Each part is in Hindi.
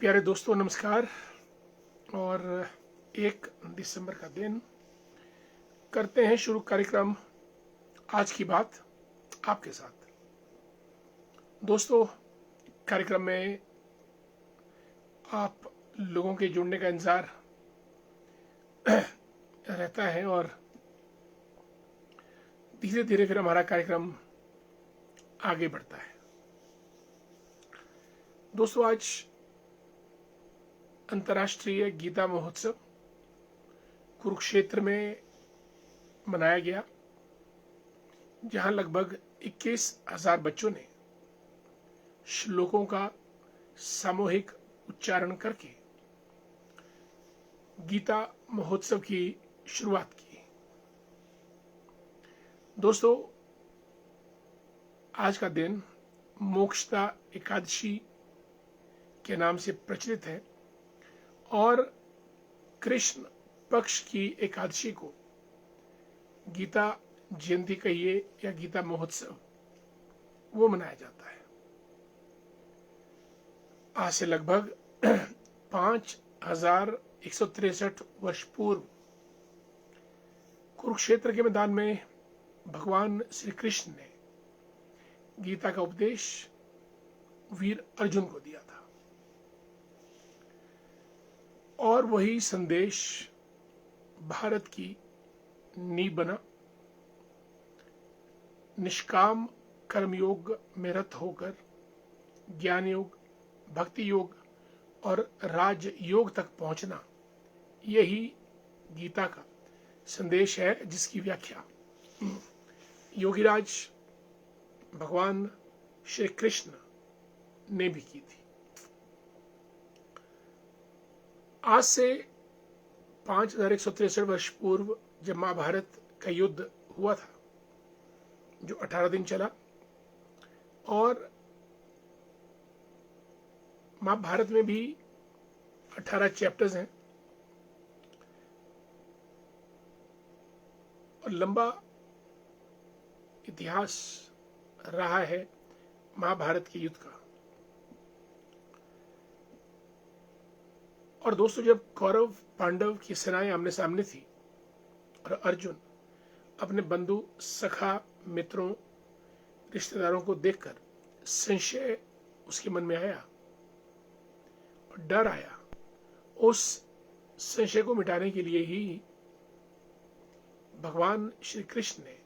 प्यारे दोस्तों नमस्कार। और 1 दिसंबर का दिन करते हैं शुरू कार्यक्रम आज की बात आपके साथ। दोस्तों, कार्यक्रम में आप लोगों के जुड़ने का इंतज़ार रहता है और धीरे धीरे फिर हमारा कार्यक्रम आगे बढ़ता है। दोस्तों, आज अंतर्राष्ट्रीय गीता महोत्सव कुरुक्षेत्र में मनाया गया, जहां लगभग 21,000 बच्चों ने श्लोकों का सामूहिक उच्चारण करके गीता महोत्सव की शुरुआत की। दोस्तों, आज का दिन मोक्षदा एकादशी के नाम से प्रचलित है और कृष्ण पक्ष की एकादशी को गीता जयंती कहिए या गीता महोत्सव वो मनाया जाता है। आज से लगभग 5,163 वर्ष पूर्व कुरुक्षेत्र के मैदान में भगवान श्री कृष्ण ने गीता का उपदेश वीर अर्जुन को दिया था और वही संदेश भारत की नींव बना। निष्काम कर्मयोग में रत होकर ज्ञान योग, भक्ति योग और राज योग तक पहुंचना, यही गीता का संदेश है, जिसकी व्याख्या योगीराज भगवान श्री कृष्ण ने भी की थी। आज से 5,163 वर्ष पूर्व जब महाभारत का युद्ध हुआ था, जो 18 दिन चला, और महाभारत में भी 18 चैप्टर्स हैं और लंबा इतिहास रहा है महाभारत के युद्ध का। और दोस्तों, जब कौरव पांडव की सेनाएं आमने सामने थी और अर्जुन अपने बंधु, सखा, मित्रों, रिश्तेदारों को देखकर संशय उसके मन में आया और डर आया। उस संशय को मिटाने के लिए ही भगवान श्री कृष्ण ने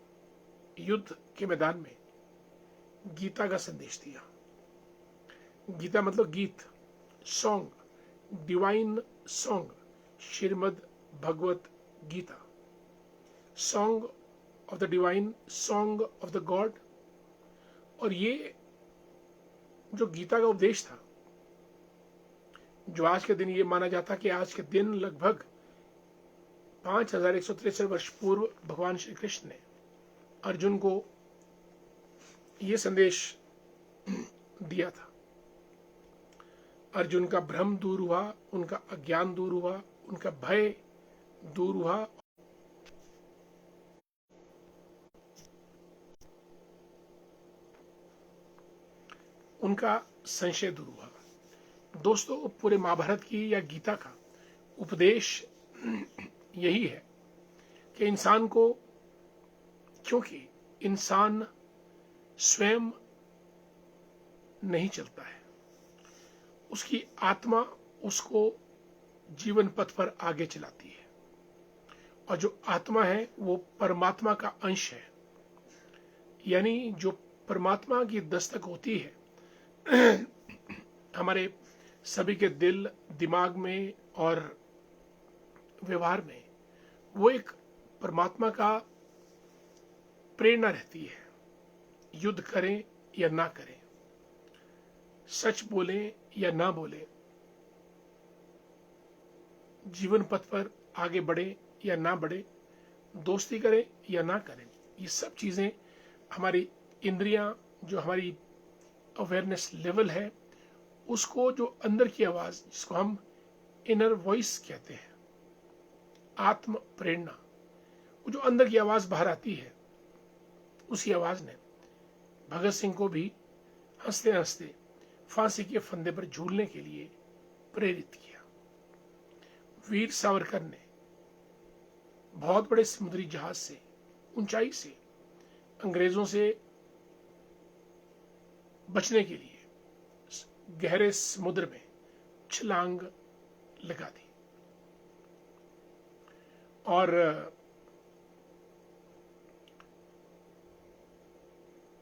युद्ध के मैदान में गीता का संदेश दिया। गीता मतलब गीत, song, divine song, Shrimad Bhagavad Gita, song of the divine, song of the God. और ये जो गीता का उपदेश था, जो आज के दिन ये माना जाता कि आज के दिन लगभग 5,163 वर्ष पूर्व भगवान श्री कृष्ण ने अर्जुन को ये संदेश दिया था। अर्जुन का भ्रम दूर हुआ, उनका अज्ञान दूर हुआ, उनका भय दूर हुआ, उनका संशय दूर हुआ। दोस्तों, पूरे महाभारत की या गीता का उपदेश यही है कि इंसान को, क्योंकि इंसान स्वयं नहीं चलता है, उसकी आत्मा उसको जीवन पथ पर आगे चलाती है, और जो आत्मा है वो परमात्मा का अंश है। यानी जो परमात्मा की दस्तक होती है हमारे सभी के दिल, दिमाग में और व्यवहार में, वो एक परमात्मा का प्रेरणा रहती है। युद्ध करें या ना करें, सच बोलें या ना बोलें, जीवन पथ पर आगे बढ़े या ना बढ़े, दोस्ती करें या ना करें, ये सब चीजें हमारी इंद्रियां, जो हमारी अवेयरनेस लेवल है, उसको, जो अंदर की आवाज, जिसको हम इनर वॉइस कहते हैं, आत्म प्रेरणा, वो जो अंदर की आवाज बाहर आती है, उसी आवाज ने भगत सिंह को भी हंसते हंसते फांसी के फंदे पर झूलने के लिए प्रेरित किया। वीर सावरकर ने बहुत बड़े समुद्री जहाज से ऊंचाई से अंग्रेजों से बचने के लिए गहरे समुद्र में छलांग लगा दी और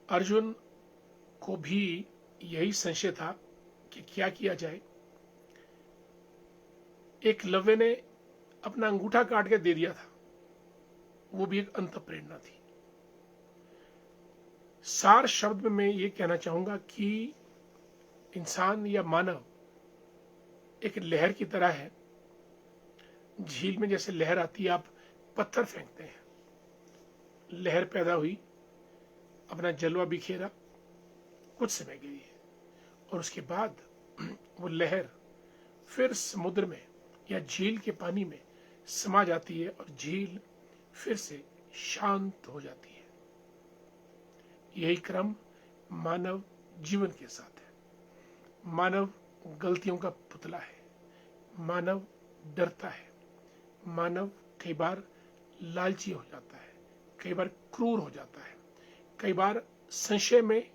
अर्जुन को भी यही संशय था कि क्या किया जाए। एकलव्य ने अपना अंगूठा काट के दे दिया था, वो भी एक अंत प्रेरणा थी। सार शब्द में मैं ये कहना चाहूंगा कि इंसान या मानव एक लहर की तरह है। झील में जैसे लहर आती है, आप पत्थर फेंकते हैं, लहर पैदा हुई, अपना जलवा बिखेरा, कुछ समय के लिए, और उसके बाद वो लहर फिर समुद्र में या झील के पानी में समा जाती है और झील फिर से शांत हो जाती है। यही क्रम मानव जीवन के साथ है। मानव गलतियों का पुतला है, मानव डरता है, मानव कई बार लालची हो जाता है, कई बार क्रूर हो जाता है, कई बार संशय में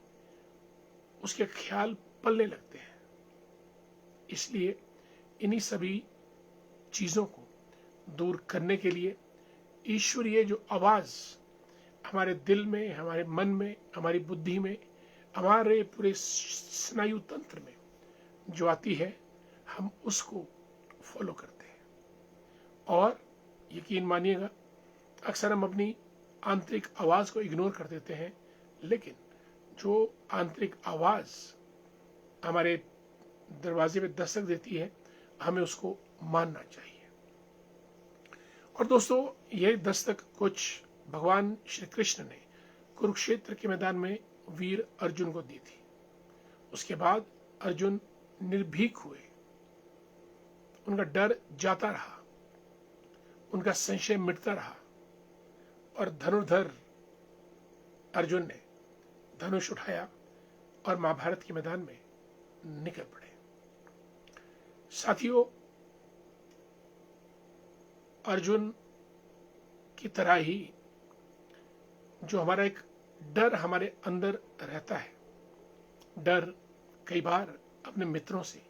उसके ख्याल पलने लगते हैं। इसलिए इन्हीं सभी चीजों को दूर करने के लिए ईश्वरीय जो आवाज हमारे दिल में, हमारे मन में, हमारी बुद्धि में, हमारे पूरे स्नायु तंत्र में जो आती है, हम उसको फॉलो करते हैं। और यकीन मानिएगा, अक्सर हम अपनी आंतरिक आवाज को इग्नोर कर देते हैं, लेकिन जो आंतरिक आवाज हमारे दरवाजे पे दस्तक देती है, हमें उसको मानना चाहिए। और दोस्तों, यह दस्तक कुछ भगवान श्री कृष्ण ने कुरुक्षेत्र के मैदान में वीर अर्जुन को दी थी। उसके बाद अर्जुन निर्भीक हुए, उनका डर जाता रहा, उनका संशय मिटता रहा, और धनुर्धर अर्जुन ने धनुष उठाया और महाभारत के मैदान में निकल पड़े। साथियों, अर्जुन की तरह ही जो हमारा एक डर हमारे अंदर रहता है, डर कई बार अपने मित्रों से,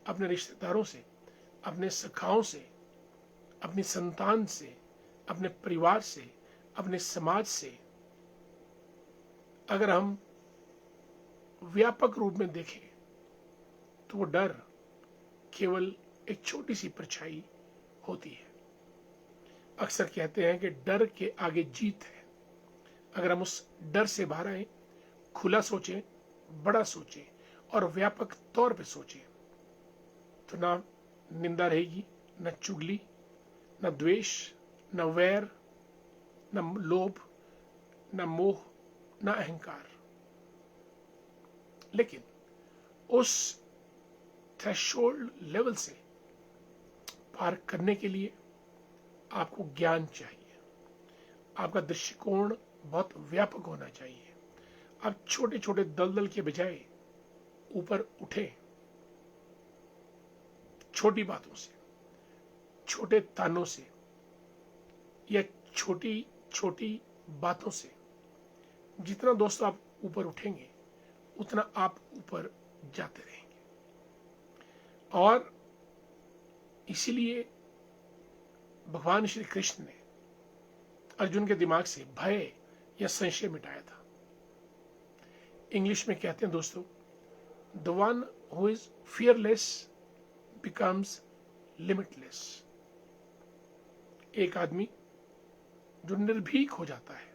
अपने रिश्तेदारों से, अपने सखाओं से, अपनी संतान से, अपने परिवार से, अपने समाज से, अगर हम व्यापक रूप में देखें तो वो डर केवल एक छोटी सी परछाई होती है। अक्सर कहते हैं कि डर के आगे जीत है। अगर हम उस डर से बाहर आए, खुला सोचें, बड़ा सोचें और व्यापक तौर पे सोचें, तो ना निंदा रहेगी, न चुगली, न द्वेष, न वैर, न लोभ, न मोह, न अहंकार। लेकिन उस थ्रेशोल्ड लेवल से पार करने के लिए आपको ज्ञान चाहिए, आपका दृष्टिकोण बहुत व्यापक होना चाहिए। आप छोटे छोटे दलदल के बजाय ऊपर उठे, छोटी बातों से, छोटे तानों से या छोटी छोटी बातों से। जितना दोस्तों आप ऊपर उठेंगे, उतना आप ऊपर जाते रहेंगे। और इसीलिए भगवान श्री कृष्ण ने अर्जुन के दिमाग से भय या संशय मिटाया था। इंग्लिश में कहते हैं दोस्तों, the one who is fearless becomes limitless. एक आदमी जो निर्भीक हो जाता है,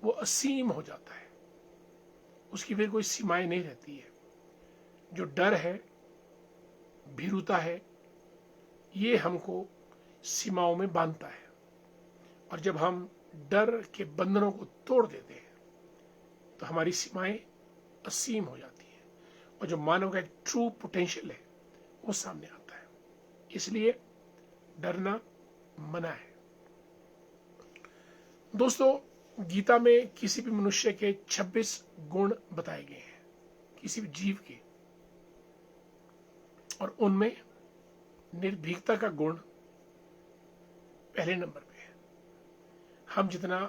वो असीम हो जाता है, उसकी फिर कोई सीमाएं नहीं रहती है। जो डर है, भीरुता है, ये हमको सीमाओं में बांधता है। और जब हम डर के बंधनों को तोड़ देते हैं, तो हमारी सीमाएं असीम हो जाती हैं और जो मानव का एक ट्रू पोटेंशियल है, वो सामने आता है। इसलिए डरना मना है। दोस्तों, गीता में किसी भी मनुष्य के 26 गुण बताए गए हैं, किसी भी जीव के। और उनमें निर्भीकता का गुण पहले नंबर पे है। हम जितना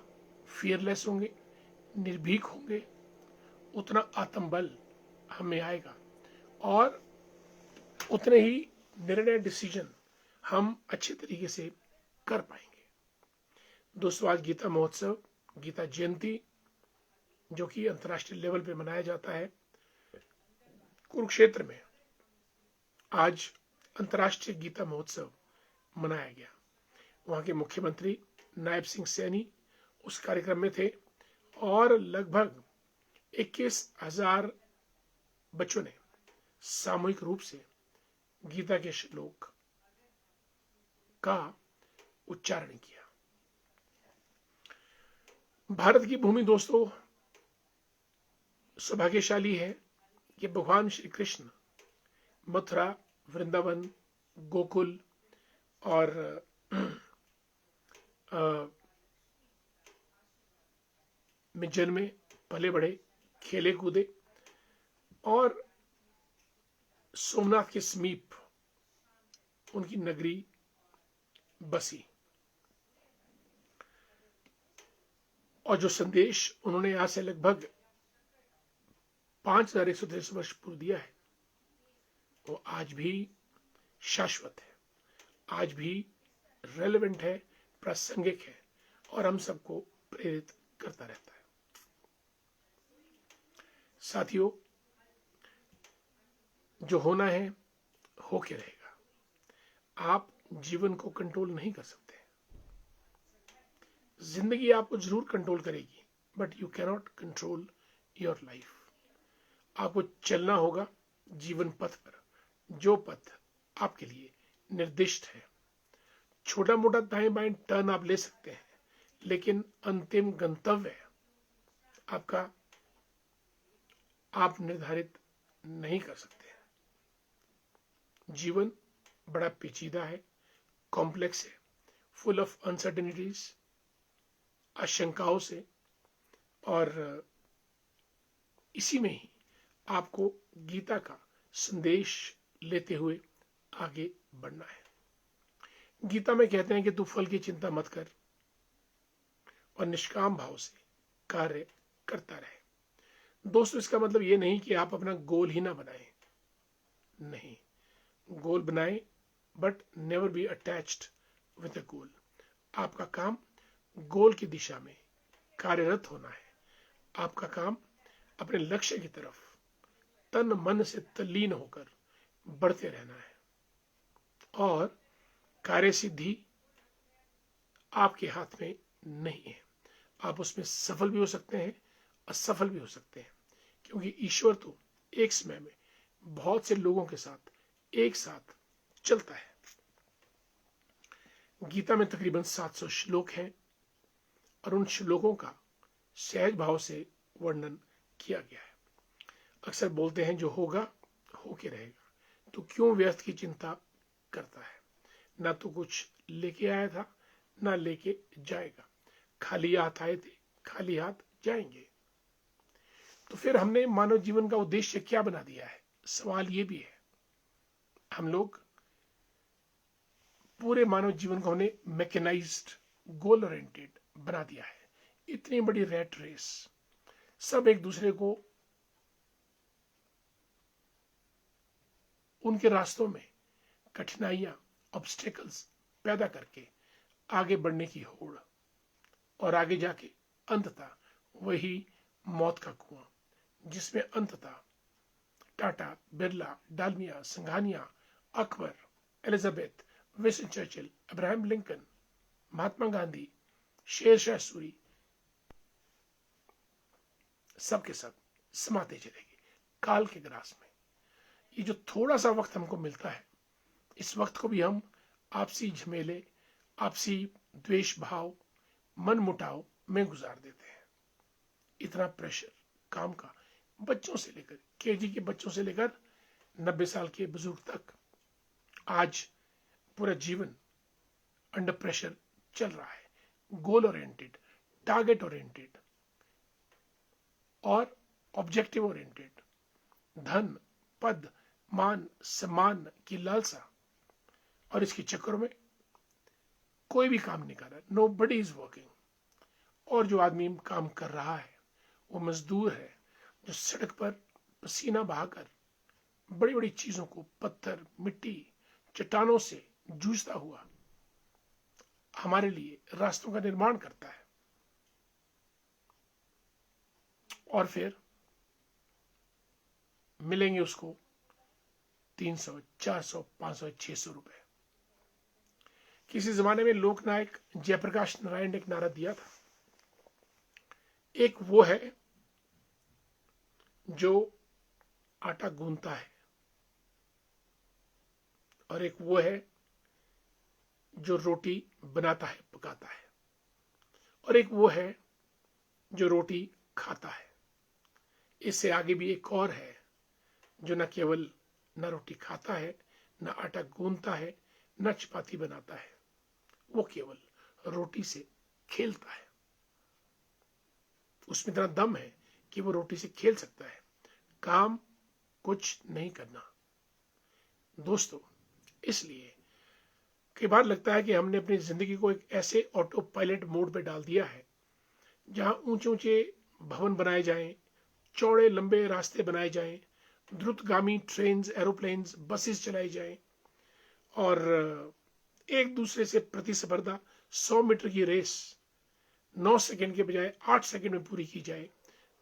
फियरलेस होंगे, निर्भीक होंगे, उतना आत्मबल हमें आएगा और उतने ही निर्णय, डिसीजन हम अच्छे तरीके से कर पाएंगे। दोस्तों, आज गीता महोत्सव, गीता जयंती, जो कि अंतर्राष्ट्रीय लेवल पे मनाया जाता है, कुरुक्षेत्र में आज अंतर्राष्ट्रीय गीता महोत्सव मनाया गया। वहां के मुख्यमंत्री नायब सिंह सैनी उस कार्यक्रम में थे और लगभग 21,000 बच्चों ने सामूहिक रूप से गीता के श्लोक का उच्चारण किया। भारत की भूमि दोस्तों सौभाग्यशाली है कि भगवान श्री कृष्ण मथुरा, वृंदावन, गोकुल और में जन्मे, पले बढ़े, खेले कूदे और सोमनाथ के समीप उनकी नगरी बसी। और जो संदेश उन्होंने आज से लगभग 5,163 वर्ष पूर्व दिया है, वो आज भी शाश्वत है, आज भी रेलेवेंट है, प्रासंगिक है और हम सबको प्रेरित करता रहता है। साथियों, जो होना है होके रहेगा। आप जीवन को कंट्रोल नहीं कर सकते। जिंदगी आपको जरूर कंट्रोल करेगी, but you cannot control your life. आपको चलना होगा जीवन पथ पर, जो पथ आपके लिए निर्दिष्ट है। छोटा मोटा दाएं बाएं टर्न आप ले सकते हैं, लेकिन अंतिम गंतव्य आपका आप निर्धारित नहीं कर सकते। जीवन बड़ा पेचीदा है, कॉम्प्लेक्स है, फुल ऑफ अनसर्टेनिटीज, आशंकाओं से, और इसी में ही आपको गीता का संदेश लेते हुए आगे बढ़ना है। गीता में कहते हैं कि तू फल की चिंता मत कर और निष्काम भाव से कार्य करता रहे। दोस्तों, इसका मतलब ये नहीं कि आप अपना गोल ही ना बनाएं, नहीं, गोल बनाएं, but never be attached with a goal. आपका काम गोल की दिशा में कार्यरत होना है। आपका काम अपने लक्ष्य की तरफ तन मन से तल्लीन होकर बढ़ते रहना है और कार्य सिद्धि आपके हाथ में नहीं है। आप उसमें सफल भी हो सकते हैं, असफल भी हो सकते हैं, क्योंकि ईश्वर तो एक समय में बहुत से लोगों के साथ एक साथ चलता है। गीता में तकरीबन 700 श्लोक हैं और उन श्लोकों का सहज भाव से वर्णन किया गया है। अक्सर बोलते हैं जो होगा होके रहेगा, तो क्यों व्यर्थ की चिंता करता है। ना तो कुछ लेके आया था, ना लेके जाएगा। खाली हाथ आए थे, खाली हाथ जाएंगे। तो फिर हमने मानव जीवन का उद्देश्य क्या बना दिया है? सवाल ये भी है। हम लोग पूरे मानव जीवन को हमने मैकेनाइज्ड, गोल ओरिएंटेड बना दिया है। इतनी बड़ी रैट रेस, सब एक दूसरे को उनके रास्तों में कठिनाइयां, ऑब्स्टेकल्स पैदा करके आगे बढ़ने की होड़, और आगे जाके अंततः वही मौत का कुआं, जिसमें अंततः Tata, Birla, Dalmia, Sanghania, Akbar, Elizabeth, Winston Churchill, Abraham Lincoln, Mahatma Gandhi, Sher Shah Suri, सबके सब समाते चलेंगे काल के ग्रास में। ये जो थोड़ा सा वक्त हमको मिलता है, इस वक्त को भी हम आपसी झमेले, आपसी द्वेष भाव, मन मुटाव में गुजार देते हैं। इतना प्रेशर काम का, बच्चों से लेकर, केजी के बच्चों से लेकर 90 साल के बुजुर्ग तक, आज पूरा जीवन अंडर प्रेशर चल रहा है। गोल ओरिएंटेड, टारगेट ओरिएंटेड और ऑब्जेक्टिव ओरिएंटेड। धन, पद, मान सम्मान की लालसा, और इसके चक्कर में कोई भी काम नहीं कर रहा, नो बडी इज वर्किंग। और जो आदमी काम कर रहा है वो मजदूर है, जो सड़क पर पसीना बहाकर बड़ी बड़ी चीजों को, पत्थर, मिट्टी, चट्टानों से जूझता हुआ हमारे लिए रास्तों का निर्माण करता है। और फिर मिलेंगे उसको 300, 400, 500, 600 रुपए। किसी जमाने में लोकनायक जयप्रकाश नारायण ने एक नारा दिया था, एक वो है जो आटा गूंथता है, और एक वो है जो रोटी बनाता है, पकाता है, और एक वो है जो रोटी खाता है। इससे आगे भी एक और है जो न केवल न रोटी खाता है, न आटा गूंथता है, न चपाती बनाता है, वो केवल रोटी से खेलता है। उसमें इतना दम है कि वो रोटी से खेल सकता है, काम कुछ नहीं करना। दोस्तों, इसलिए कई बार लगता है कि हमने अपनी जिंदगी को एक ऐसे ऑटो पायलट मोड पे डाल दिया है जहां ऊंचे ऊंचे भवन बनाए जाएं, चौड़े लंबे रास्ते बनाए जाएं, द्रुतगामी ट्रेन, एरोप्लेन्स, बसेस चलाई जाएं, और एक दूसरे से प्रतिस्पर्धा 100 मीटर की रेस 9 सेकंड के बजाय 8 सेकंड में पूरी की जाए।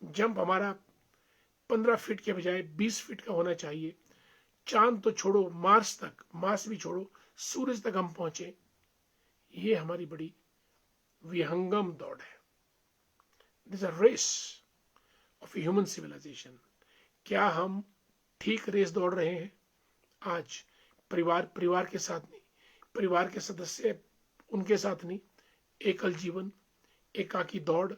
जंप हमारा 15 फीट के बजाय 20 फीट का होना चाहिए। चांद तो छोड़ो, मार्स भी छोड़ो, सूरज तक हम पहुंचे। ये हमारी बड़ी विहंगम दौड़ है। This a race of human civilisation. क्या हम ठीक रेस दौड़ रहे हैं? आज परिवार के साथ नहीं, परिवार के सदस्य उनके साथ नहीं, एकल जीवन, एकाकी दौड़,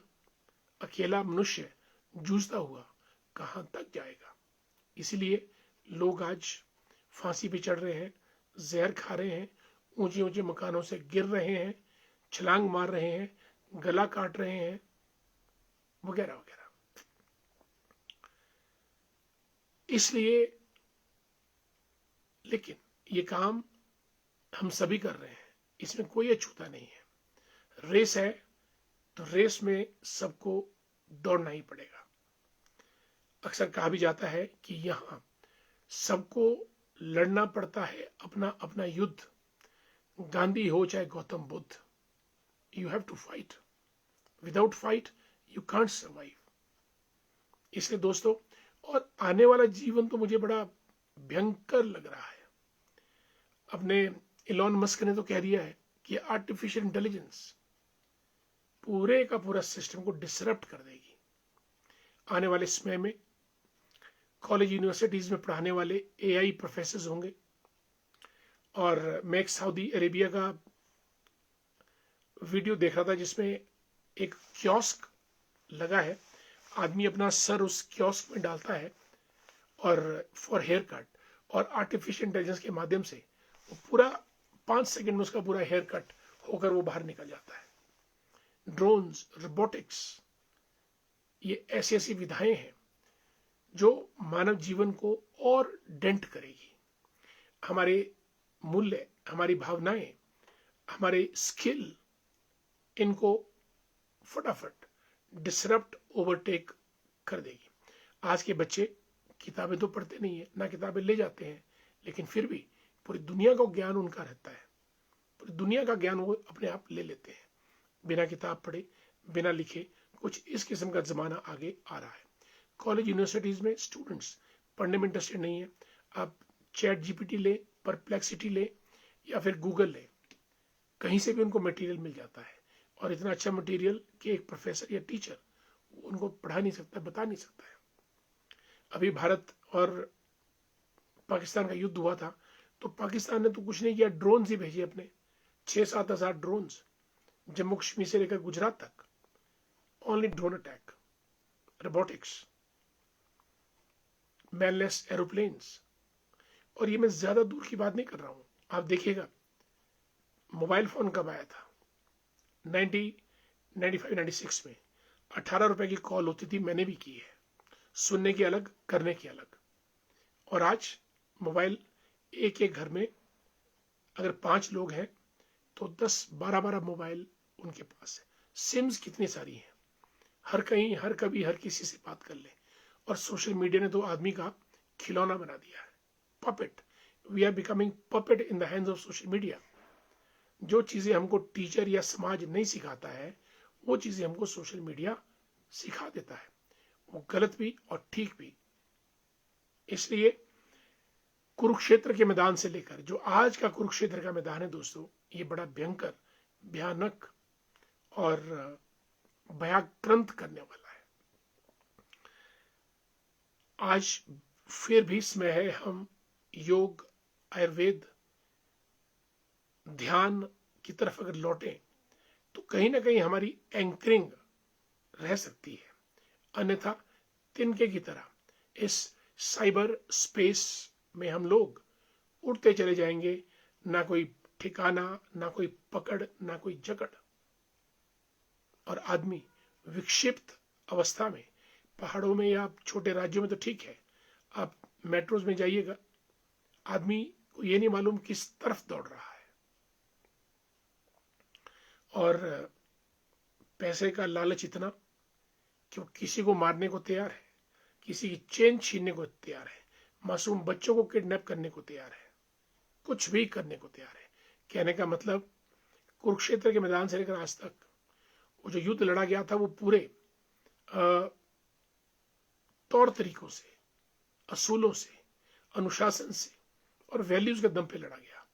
अकेला मनुष्य जूझता हुआ कहां तक जाएगा? इसीलिए लोग आज फांसी पे चढ़ रहे हैं, जहर खा रहे हैं, ऊंचे ऊंचे मकानों से गिर रहे हैं, छलांग मार रहे हैं, गला काट रहे हैं, वगैरह वगैरह। इसलिए, लेकिन ये काम हम सभी कर रहे हैं, इसमें कोई अछूता नहीं है। रेस है तो रेस में सबको दौड़ना ही पड़ेगा। अक्सर कहा भी जाता है कि यहां सबको लड़ना पड़ता है अपना अपना युद्ध। गांधी हो चाहे Gautam Buddha, you have to fight. Without fight you can't survive. इसलिए दोस्तों, और आने वाला जीवन तो मुझे बड़ा भयंकर लग रहा है। अपने इलॉन मस्क ने तो कह दिया है कि आर्टिफिशियल इंटेलिजेंस पूरे का पूरा सिस्टम को डिसरप्ट कर देगी। आने वाले समय में कॉलेज यूनिवर्सिटीज में पढ़ाने वाले एआई प्रोफेसर होंगे। और मैं एक सऊदी अरेबिया का वीडियो देख रहा था जिसमें एक कियोस्क लगा है, आदमी अपना सर उस कियोस्क में डालता है और फॉर हेयर कट, और आर्टिफिशियल इंटेलिजेंस के माध्यम से वो पूरा 5 सेकंड में उसका पूरा हेयर कट होकर वो बाहर निकल जाता है। ड्रोन्स, रोबोटिक्स, ये ऐसी ऐसी विधाएं हैं जो मानव जीवन को और डेंट करेगी। हमारे मूल्य, हमारी भावनाएं, हमारे स्किल, इनको फटाफट डिसरप्ट, ओवरटेक कर देगी। आज के बच्चे किताबें तो पढ़ते नहीं है, ना किताबें ले जाते हैं, लेकिन फिर भी पूरी दुनिया का ज्ञान उनका रहता है। पूरी दुनिया का ज्ञान वो अपने आप ले लेते हैं, बिना किताब पढ़े, बिना लिखे। कुछ इस किस्म का जमाना आगे आ रहा है। कॉलेज यूनिवर्सिटीज में स्टूडेंट्स पढ़ने में इंटरेस्टेड नहीं है। आप चैट जीपीटी ले, परप्लेक्सिटी ले, या फिर गूगल ले, कहीं से भी उनको मटेरियल मिल जाता है। और इतना अच्छा मटेरियल कि एक प्रोफेसर या टीचर उनको पढ़ा नहीं सकता, बता नहीं सकता है। अभी भारत और पाकिस्तान का युद्ध हुआ था, तो पाकिस्तान ने तो कुछ नहीं किया, ड्रोन ही भेजे अपने 6-7 हजार ड्रोन, जम्मू कश्मीर से लेकर गुजरात तक। Only drone attack, robotics, manless aeroplanes. और ये मैं ज्यादा दूर की बात नहीं कर रहा हूं। आप देखिएगा, मोबाइल फोन कब आया था? 95-96 में 18 रुपए की कॉल होती थी, मैंने भी की है, सुनने की अलग, करने की अलग। और आज मोबाइल एक एक घर में अगर 5 लोग हैं तो 10-12 मोबाइल उनके पास है। सिम्स कितनी सारी हैं, हर कहीं हर कभी हर किसी से बात कर ले। और सोशल मीडिया ने तो आदमी का खिलौना बना दिया है, puppet. We are becoming puppet in the hands of social media. जो चीजें हमको टीचर या समाज नहीं सिखाता है वो चीजें हमको सोशल मीडिया सिखा देता है, वो गलत भी और ठीक भी। इसलिए कुरुक्षेत्र के मैदान से लेकर जो आज का कुरुक्षेत्र का मैदान है दोस्तों, ये बड़ा भयंकर, भयानक और भयाक्रांत करने वाला है। आज फिर भी समय है हम योग, आयुर्वेद, ध्यान की तरफ अगर लौटें तो कहीं ना कहीं हमारी एंकरिंग रह सकती है। अन्यथा तिनके की तरह इस साइबर स्पेस में हम लोग उड़ते चले जाएंगे, ना कोई ठिकाना, ना कोई पकड़, ना कोई जकड़। और आदमी विक्षिप्त अवस्था में, पहाड़ों में या छोटे राज्यों में तो ठीक है, आप मेट्रोज में जाइएगा, आदमी को ये नहीं मालूम किस तरफ दौड़ रहा है। और पैसे का लालच इतना कि वो किसी को मारने को तैयार है, किसी की चेन छीनने को तैयार है, मासूम बच्चों को किडनैप करने को तैयार है, कुछ भी करने को तैयार है। कहने का मतलब कुरुक्षेत्र के मैदान से लेकर आज तक वो जो युद्ध लड़ा गया था वो पूरे तौर तरीकों से, असूलों से, अनुशासन से और वैल्यूज के दम पे लड़ा गया।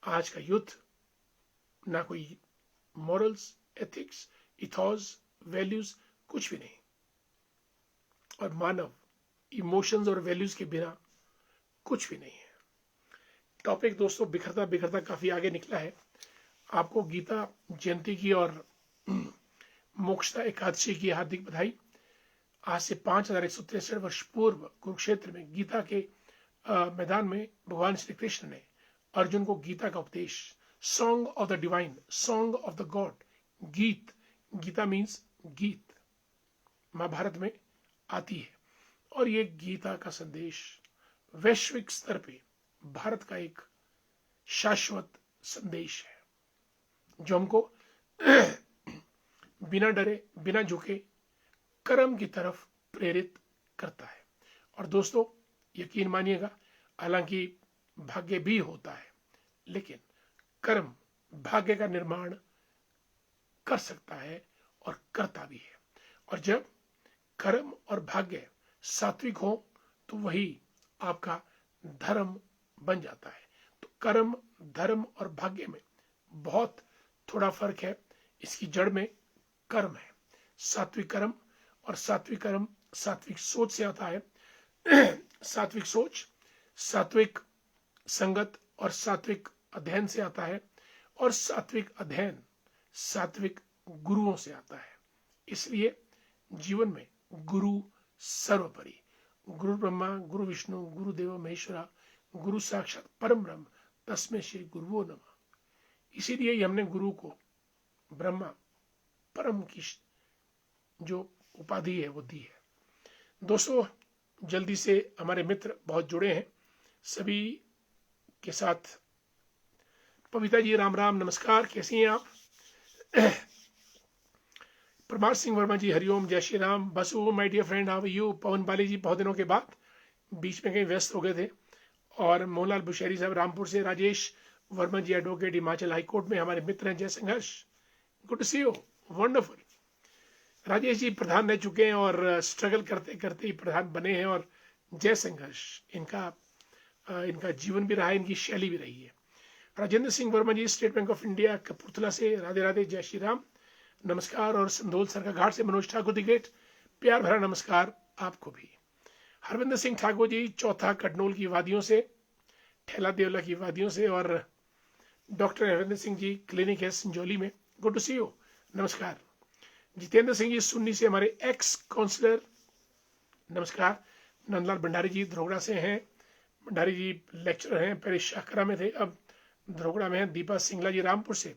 आज का युद्ध ना कोई मॉरल्स, एथिक्स, इथॉस, वैल्यूज कुछ भी नहीं, और मानव इमोशंस और वैल्यूज के बिना कुछ भी नहीं है। टॉपिक दोस्तों बिखरता बिखरता काफी आगे निकला है। आपको गीता जयंती की और मोक्षदा एकादशी की हार्दिक बधाई। आज से 5163 वर्ष पूर्व कुरुक्षेत्र में गीता के मैदान में भगवान श्री कृष्ण ने अर्जुन को गीता का उपदेश, song of the divine, song of the God, गीत, गीता मीन्स गीत, महाभारत में आती है। और ये गीता का संदेश वैश्विक स्तर पे भारत का एक शाश्वत संदेश है जो हमको बिना डरे, बिना झुके कर्म की तरफ प्रेरित करता है। और दोस्तों यकीन मानिएगा, हालांकि भाग्य भी होता है, लेकिन कर्म भाग्य का निर्माण कर सकता है और करता भी है। और जब कर्म और भाग्य सात्विक हो तो वही आपका धर्म बन जाता है। तो कर्म, धर्म और भाग्य में बहुत थोड़ा फर्क है। इसकी जड़ में कर्म है, सात्विक कर्म। और सात्विक कर्म सात्विक सोच से आता है। सात्विक सोच, सात्विक संगत और सात्विक अध्ययन से आता है। और सात्विक अध्ययन सात्विक गुरुओं से आता है। इसलिए जीवन में गुरु सर्वोपरि। गुरु ब्रह्मा, गुरु विष्णु, गुरु देवो महेश्वरा, गुरु साक्षात परम ब्रह्म, तस्मै श्री गुरुवो नमः। इसीलिए हमने गुरु को ब्रह्मा परम की जो उपाधि है वो दी है। दोस्तों जल्दी से हमारे मित्र बहुत जुड़े हैं, सभी के साथ पविता जी राम राम, नमस्कार, कैसी हैं आप? प्रभात सिंह वर्मा जी हरिओम, जय Shri Ram. Basu my dear friend, how are you? Pawan Bali ji बहुत दिनों के बाद, बीच में कहीं व्यस्त हो गए थे। और मोहनलाल बुशेरी साहब रामपुर से, राजेश वर्मा जी एडवोकेट हिमाचल हाईकोर्ट में हमारे मित्र हैं, जय संघर्ष, good to see you, wonderful. Rajesh ji प्रधान रह चुके हैं और स्ट्रगल करते करते ही प्रधान बने हैं, और जय संघर्ष, इनका जीवन भी रहा है, इनकी शैली भी रही है। Rajendra Singh Verma ji state bank of India Kapurthala से, राधे राधे, जय श्री राम, नमस्कार। और संधोल सरकाघाट से मनोज ठाकुर दी ग्रेट, प्यार भरा नमस्कार आपको भी। हरविंदर सिंह ठाकुर जी चौथा कटनोल की वादियों से, ठेला देवला की वादियों से, और डॉक्टर हरविंदर सिंह जी क्लिनिक है संजौली में, गुड टू सी यू, नमस्कार। जितेंद्र सिंह जी सुन्नी से हमारे एक्स काउंसलर, नमस्कार। नंदलाल भंडारी जी धरोगड़ा से हैं, भंडारी जी लेक्चरर हैं, पहले शाहकरा में थे, अब धरोगड़ा में हैं। दीपा सिंगला जी रामपुर से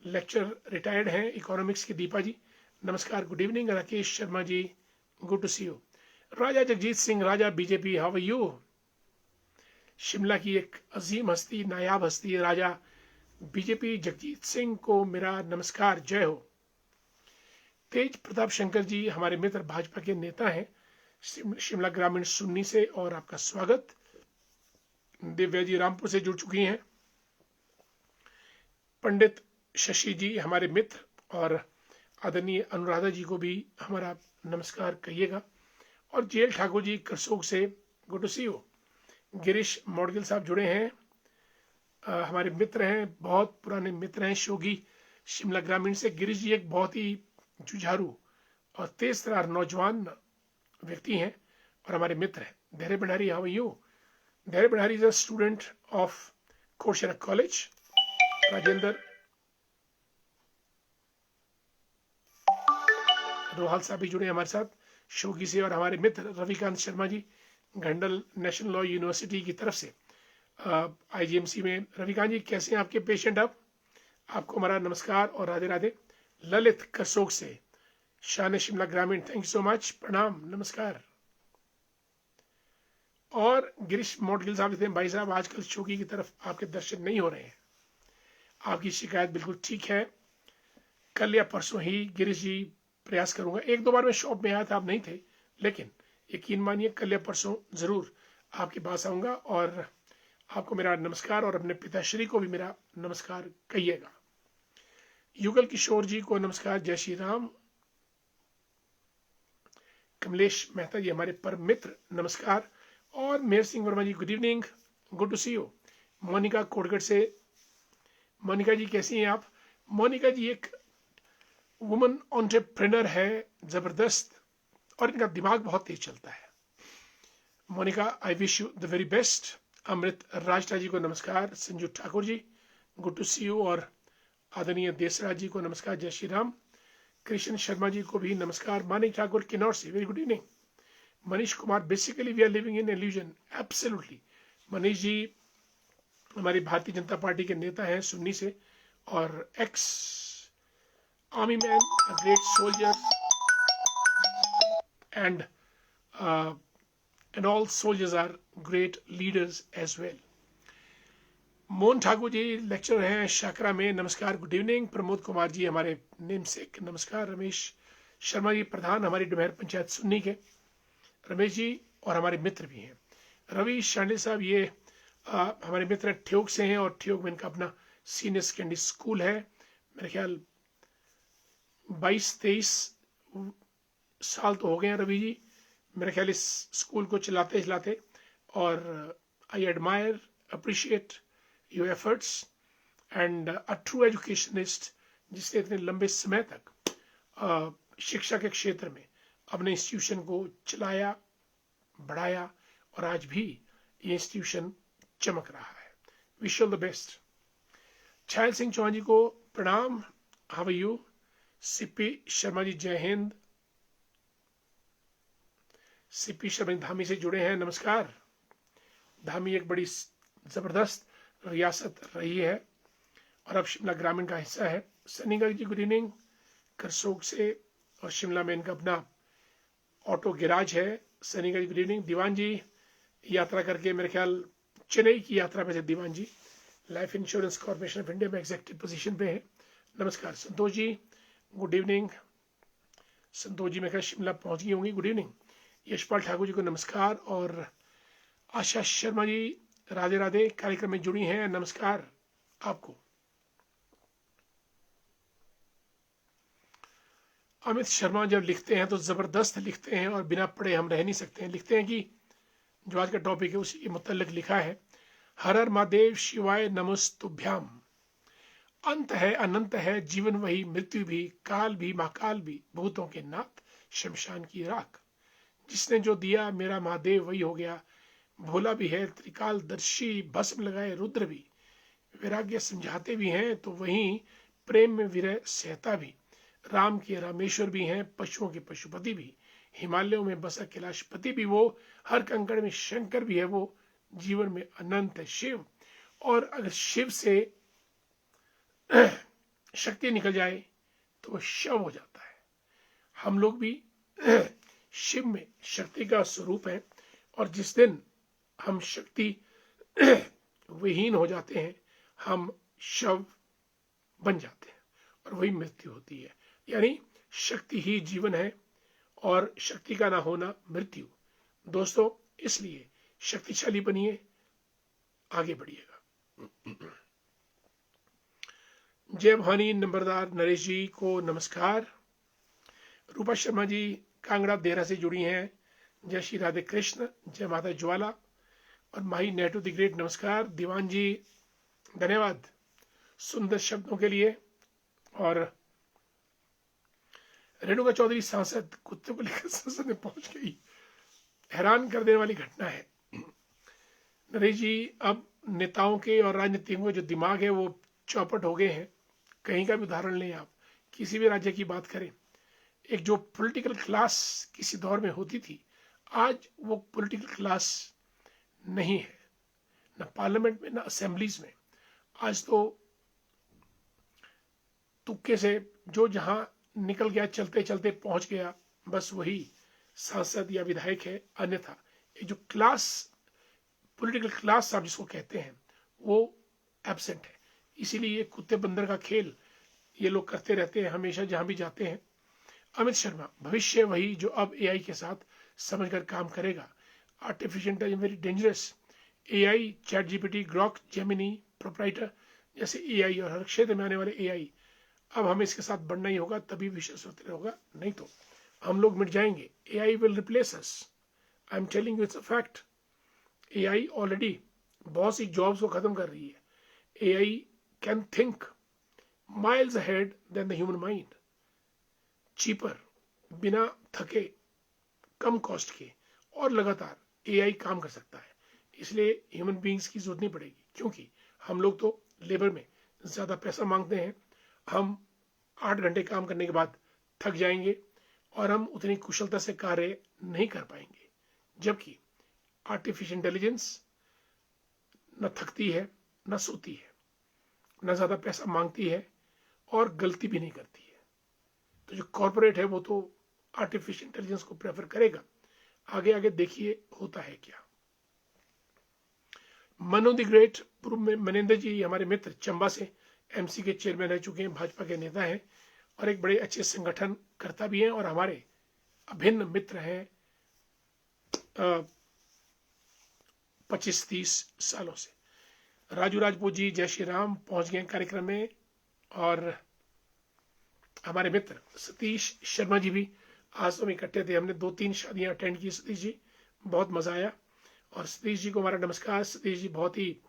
लेक्चर रिटायर्ड हैं इकोनॉमिक्स की, दीपा जी नमस्कार, good evening. Rakesh Sharma ji good to see you. Raja Jagjit Singh Raja BJP, how are you? Shimla की एक अजीम हस्ती, नायाब हस्ती, राजा बीजेपी जगजीत सिंह को मेरा नमस्कार, जय हो। तेज प्रताप शंकर जी हमारे मित्र भाजपा के नेता हैं शिमला ग्रामीण सुन्नी से, और आपका स्वागत। दिव्या जी रामपुर से जुड़ चुकी हैं। पंडित शशि जी हमारे मित्र, और आदरणीय अनुराधा जी को भी हमारा नमस्कार कहिएगा। और जेल ठाकुर जी करसोग से, good to see you. Girish Moudgil साहब जुड़े हैं, हमारे मित्र हैं, बहुत पुराने मित्र हैं। शोगी शिमला ग्रामीण से। गिरीश जी एक बहुत ही जुझारू और तेज तरार नौजवान व्यक्ति हैं और हमारे मित्र हैं। धैर्य Bhandari, how are you? Dhairya Bhandari is a student of Coursera college. Rajendra Rohal साहब भी जुड़े हमारे साथ शोगी से, और हमारे मित्र रविकांत शर्मा जी घंडल नेशनल लॉ यूनिवर्सिटी की तरफ से आईजीएमसी में। रविकांत जी कैसे हैं आपके पेशेंट? आपको हमारा नमस्कार और राधे राधे। ललित करसोग से, शान शिमला ग्रामीण, थैंक यू सो मच, प्रणाम, नमस्कार। और गिरीश मोटगिल साहब कहते हैं भाई साहब आजकल शोगी की तरफ आपके दर्शन नहीं हो रहे हैं। आपकी शिकायत बिल्कुल ठीक है। कल या परसों ही गिरीश जी प्रयास करूंगा। एक दो बार मैं शॉप में आया था, आप नहीं थे, लेकिन यकीन मानिए कल या परसों जरूर आपके पास आऊंगा और आपको मेरा नमस्कार और अपने पिताश्री को भी मेरा नमस्कार कहिएगा। युगल किशोर जी को नमस्कार, जय श्री राम। कमलेश मेहता जी हमारे परम मित्र, नमस्कार। और Mehar Singh Verma ji, good evening, good to see you. Monika Kotgarh से, मोनिका जी कैसी हैं आप? मोनिका जी एक वुमन एंटरप्रेन्योर है, जबरदस्त, और इनका दिमाग बहुत तेज चलता है। Monika, I wish you the very best. Amrit Rajta ji को नमस्कार। Sanju Thakur ji, good to see you. और आदरणीय देसराज जी को नमस्कार, जय श्री राम। कृष्ण शर्मा जी को भी नमस्कार। मानिक ठाकुर किन्नौर से, very good evening. Manish Kumar, basically we are living in illusion, absolutely. Manish ji हमारी भारतीय जनता पार्टी के नेता हैं सुन्नी से, और ex army man, a great soldier, and all soldiers are great leaders as well. Mohan Thakur ji lecturer हैं शाकरा में, नमस्कार, गुड इवनिंग। प्रमोद कुमार जी हमारे नेमसेक, नमस्कार। रमेश शर्मा जी प्रधान हमारी डुमहर पंचायत सुन्नी के, रमेश जी, और हमारे मित्र भी हैं। रवि शांडिल साहब ये हमारे मित्र ठियोग से हैं, और ठियोग में इनका अपना सीनियर सेकेंडरी स्कूल है। मेरे ख्याल 22-23 साल तो हो गए हैं रवि जी मेरे ख्याल इस स्कूल को चलाते चलाते। और I admire, appreciate your efforts and a true educationist, जिसने इतने लंबे समय तक शिक्षा के क्षेत्र में अपने इंस्टीट्यूशन को चलाया, बढ़ाया, और आज भी ये इंस्टीट्यूशन चमक रहा है। Wish all the best. Chhayal Singh Chauhan ji को प्रणाम, how are you? CP Sharma ji, जय हिंद। सीपी शर्मा धामी से जुड़े हैं, नमस्कार। धामी एक बड़ी जबरदस्त रियासत रही है और अब शिमला ग्रामीण का हिस्सा है। सनीगा जी, गुड इवनिंग, करसोग से, और शिमला में इनका अपना ऑटो गैराज है। सनीगा जी, गुड इवनिंग। दीवान जी यात्रा करके मेरे ख्याल चेन्नई की यात्रा पे थे Diwan ji, life insurance corporation of India में एग्जीक्यूटिव पोजीशन पे है, नमस्कार। Santosh ji, good evening. संतोष जी मेरे ख्याल शिमला पहुंच गई होंगी, गुड इवनिंग। यशपाल ठाकुर जी को नमस्कार। और आशा शर्मा जी राधे राधे, कार्यक्रम में जुड़ी हैं, नमस्कार आपको। अमित शर्मा जब लिखते हैं तो जबरदस्त लिखते हैं और बिना पढ़े हम रह नहीं सकते हैं। लिखते हैं कि जो आज का टॉपिक है उसी के मुतल्लिक लिखा है, हर हर महादेव शिवाय नमस्तुभ्याम। अंत है अनंत है, जीवन वही, मृत्यु भी, काल भी, महाकाल भी, भूतों के नाथ, शमशान की राख। जिसने जो दिया मेरा महादेव वही हो गया, भोला भी है, त्रिकालदर्शी, भस्म लगाए रुद्र भी, वैराग्य समझाते भी हैं तो वहीं प्रेम में विरह सहता भी। राम के रामेश्वर भी हैं, पशुओं के पशुपति भी, हिमालयों में बसा कैलाशपति भी वो, हर कंकड़ में शंकर भी है वो, जीवन में अनंत है शिव। और अगर शिव से शक्ति निकल जाए तो वो शव हो जाता है। हम लोग भी शिव में शक्ति का स्वरूप है, और जिस दिन हम शक्ति विहीन हो जाते हैं, हम शव बन जाते हैं और वही मृत्यु होती है। यानी शक्ति ही जीवन है और शक्ति का ना होना मृत्यु। दोस्तों, इसलिए शक्तिशाली बनिए, आगे बढ़िएगा। जय भवानी नंबरदार नरेश जी को नमस्कार। रूपा शर्मा जी कांगड़ा देहरा से जुड़ी हैं, जय श्री राधे कृष्ण, जय माता ज्वाला और माही नेटू द ग्रेट नमस्कार। दीवान जी धन्यवाद सुंदर शब्दों के लिए। और रेणुका चौधरी सांसद कुत्ते को लेकर संसद में पहुंच गई, हैरान कर देने वाली घटना है। नरेश जी, अब नेताओं के और राजनीतिकों के जो दिमाग है वो चौपट हो गए हैं। कहीं का भी उदाहरण लें, आप किसी भी राज्य की बात करें, एक जो पॉलिटिकल क्लास किसी दौर में होती थी, आज वो पॉलिटिकल क्लास नहीं है, ना पार्लियामेंट में ना असेंबलीज में। आज तो तुक्के से जो जहां निकल गया, चलते चलते पहुंच गया, बस वही सांसद या विधायक है। अन्यथा ये जो क्लास, पॉलिटिकल क्लास आप जिसको कहते हैं, वो एब्सेंट है। इसीलिए ये कुत्ते बंदर का खेल ये लोग करते रहते हैं हमेशा, जहां भी जाते हैं। अमित शर्मा, भविष्य वही जो अब एआई के साथ समझकर काम करेगा। Artificial intelligence very dangerous. AI, chat GPT, Grok, Gemini, proprietor जैसे एआई और हर क्षेत्र में आने वाले एआई, अब हमें इसके साथ बढ़ना ही होगा, तभी विश्व स्वतंत्र होगा, नहीं तो हम लोग मिट जाएंगे। AI will replace us, I am telling you, it's a fact. AI already बहुत सी जॉब्स को खत्म कर रही है। AI can think miles ahead than the human mind, cheaper, बिना थके, कम कॉस्ट के, और लगातार एआई काम कर सकता है। इसलिए ह्यूमन बीइंग्स की जरूरत नहीं पड़ेगी, क्योंकि हम लोग तो लेबर में ज्यादा पैसा मांगते हैं। हम 8 घंटे काम करने के बाद थक जाएंगे और हम उतनी कुशलता से कार्य नहीं कर पाएंगे। जबकि आर्टिफिशियल इंटेलिजेंस न थकती है, न सोती है, न ज्यादा पैसा मांगती है और गलती भी नहीं करती है। तो जो कॉर्पोरेट है वो तो आर्टिफिशियल इंटेलिजेंस को प्रेफर करेगा। आगे आगे देखिए होता है क्या। मनु द ग्रेट, पूर्व में मनेंद्र जी हमारे मित्र चंबा से एमसी के चेयरमैन रह चुके हैं, भाजपा के नेता हैं और एक बड़े अच्छे संगठन करता भी हैं और हमारे अभिन्न मित्र हैं 25-30 सालों से। राजू राजपूत जी जय श्री राम पहुंच गए कार्यक्रम में। और हमारे मित्र सतीश शर्मा जी भी आज तो हम इकट्ठे थे, हमने 2-3 शादियां अटेंड की। सतीश जी, बहुत मजा आया। और सतीश जी को हमारा नमस्कार। सतीश जी बहुत ही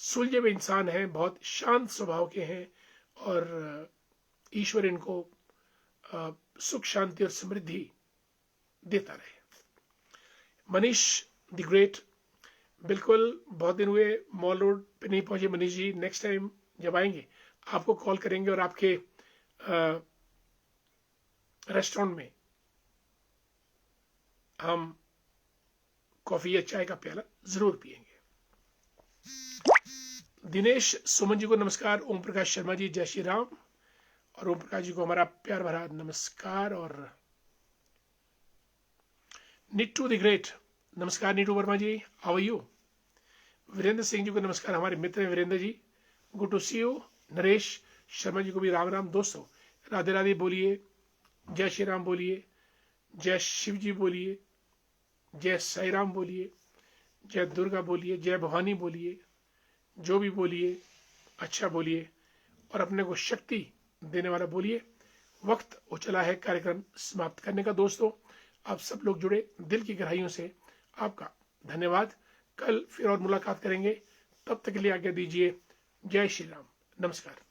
सुलझे हुए इंसान हैं, बहुत शांत स्वभाव के हैं और ईश्वर इनको सुख शांति और समृद्धि देता रहे। मनीष द ग्रेट, बिल्कुल बहुत दिन हुए मॉल रोड पे नहीं पहुंचे मनीष जी, नेक्स्ट टाइम जब आएंगे आपको कॉल करेंगे और आपके रेस्टोरेंट में हम कॉफी या चाय का प्याला जरूर पिएंगे। दिनेश सुमन जी को नमस्कार। ओम प्रकाश शर्मा जी जय श्री राम, और ओम प्रकाश जी को हमारा प्यार भरा नमस्कार। और निट्टू द ग्रेट, नमस्कार Neetu Verma ji, how are you. Virendra Singh ji को नमस्कार, हमारे मित्र हैं Virendra ji, good to see you. Naresh Sharma ji को भी राम राम। दोस्तों, राधे राधे बोलिए, जय श्री राम बोलिए, जय शिव जी बोलिए, जय साई राम बोलिए, जय दुर्गा बोलिए, जय भवानी बोलिए, जो भी बोलिए अच्छा बोलिए और अपने को शक्ति देने वाला बोलिए। वक्त हो चला है कार्यक्रम समाप्त करने का। दोस्तों, आप सब लोग जुड़े दिल की गहराइयों से आपका धन्यवाद। कल फिर और मुलाकात करेंगे, तब तक के लिए आज्ञा दीजिए। जय श्री राम, नमस्कार।